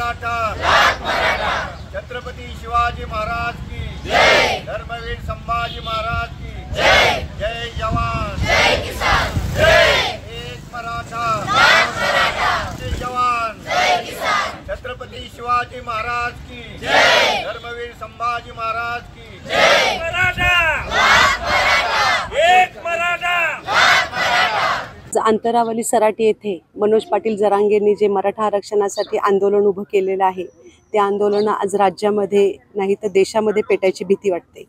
मराठा, छत्रपति शिवाजी महाराज की जय, धर्मवीर संभाजी महाराज की जय, जय जवान जय किसान, जय एक मराठा, मराठा, जय जवान जय किसान, छत्रपति शिवाजी महाराज की जय, धर्मवीर संभाजी महाराज की जय मराठा, एक मराठा। अंतरावली सराटी येथे मनोज पाटील जरांगेंनी जे मराठा आरक्षणासाठी आंदोलन उभं केलेलं आहे ते आंदोलन आज राज्यामध्ये नाही तर देशामध्ये पेटायची भीती वाटते।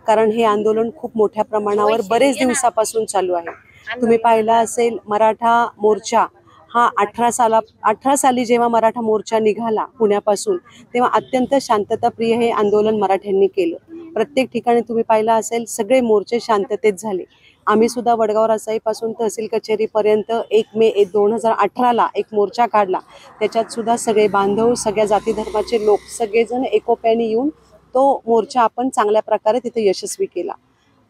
कारण हे आंदोलन खूप मोठ्या प्रमाणावर बरेच दिवसापासून चालू आहे। तुम्ही पाहिला असेल मराठा मोर्चा हा 18 साली जेव्हा मराठा मोर्चा निघाला पुण्यापासून तेव्हा अत्यंत शांतताप्रिय हे आंदोलन मराठ्यांनी केलं। प्रत्येक ठिकाणी तुम्ही पाहिला असेल सगळे मोर्चे शांततेत झाले। आम्ही सुद्धा वडगाव रासाईपासून तहसील कचेरीपर्यंत 1 मे 2018ला एक मोर्चा काढला। त्याच्यात सुद्धा सगळे बांधव सगळ्या जाती धर्माचे लोक सगळेजण एकोप्याने येऊन तो मोर्चा आपण चांगल्या प्रकारे तिथे यशस्वी केला।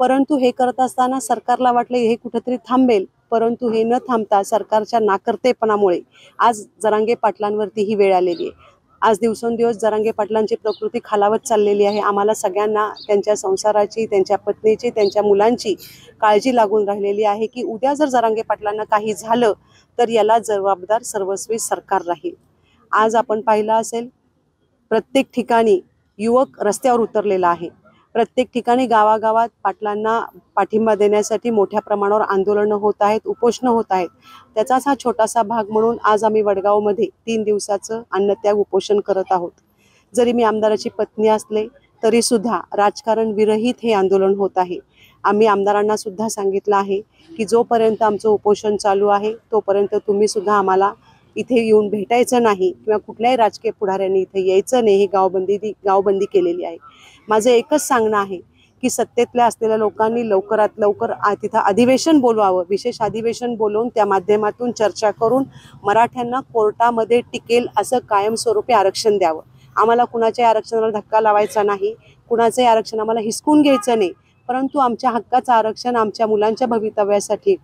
परंतु हे करत असताना सरकारला वाटले हे कुठेतरी थांबेल, परंतु हे न थांबता सरकारच्या नाकर्तेपणामुळे आज जरांगे पाटलांवरती ही वेळ आलेली आहे। आज दिवसेंदिवस जरांगे पाटलांची प्रकृती खालावत चाललेली आहे। आम्हाला सगळ्यांना त्यांच्या संसाराची, त्यांच्या पत्नीची, त्यांच्या मुलांची काळजी लागून राहिलेली आहे की उद्या जर जरांगे पाटलांना काही झालं तर याला जबाबदार सर्वस्वी सरकार राहील। आज आपण पाहिलं असेल प्रत्येक ठिकाणी युवक रस्त्यावर उतरलेला आहे। प्रत्येक ठिकाणी गावागावात पाटलांना पाठिंबा देण्यासाठी मोठ्या प्रमाणावर आंदोलनं होत आहेत, उपोषणं होत आहेत। त्याचाच हा छोटासा भाग म्हणून आज आम्ही वडगावमध्ये 3 दिवसाचं अन्नत्याग उपोषण करत आहोत। जरी मी आमदाराची पत्नी असले तरी सुद्धा राजकारण विरहित हे आंदोलन होत आहे। आम्ही आमदारांना सुद्धा सांगितलं आहे की जोपर्यंत आमचं उपोषण चालू आहे तोपर्यंत तुम्ही सुद्धा आम्हाला इथे येऊन भेटायचं नाही किंवा कुठल्याही राजकीय पुढाऱ्यांनी इथे यायचं नाही। ही गावबंदी केलेली आहे। माझं एकच सांगणं आहे की सत्तेतल्या असलेल्या लोकांनी लवकरात लवकर तिथं अधिवेशन बोलवावं, विशेष अधिवेशन बोलवून त्या माध्यमातून चर्चा करून मराठ्यांना कोर्टामध्ये टिकेल असं कायमस्वरूपी आरक्षण द्यावं। आम्हाला कुणाच्याही आरक्षणाला धक्का लावायचा नाही, कुणाचंही आरक्षण आम्हाला हिसकून घ्यायचं नाही, परंतु आमच्या हक्काचं आरक्षण आमच्या मुलांच्या भवितव्यासाठी,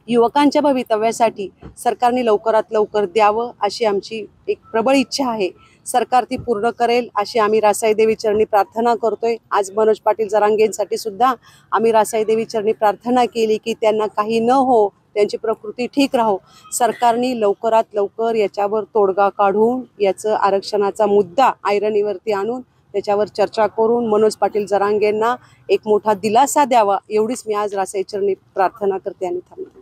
युवकांच्या भवितव्यासाठी सरकारने लवकरात लवकर द्यावं अशी आमची एक प्रबळ इच्छा आहे। सरकार ती पूर्ण करेल अशी आम्ही रासाई देवी चरणी प्रार्थना करतोय। आज मनोज पाटील जरांगेंसाठी सुद्धा आम्ही रासाई देवी चरणी प्रार्थना केली की त्यांना काही न हो, त्यांची प्रकृती ठीक राहो। सरकारने लवकरात लवकर याच्यावर तोडगा काढून याचं आरक्षणाचा मुद्दा ऐरणीवरती आणून त्याच्यावर चर्चा करून मनोज पाटील जरांगेंना एक मोठा दिलासा द्यावा एवढीच मी आज रासाई चरणी प्रार्थना करते आणि थांबते।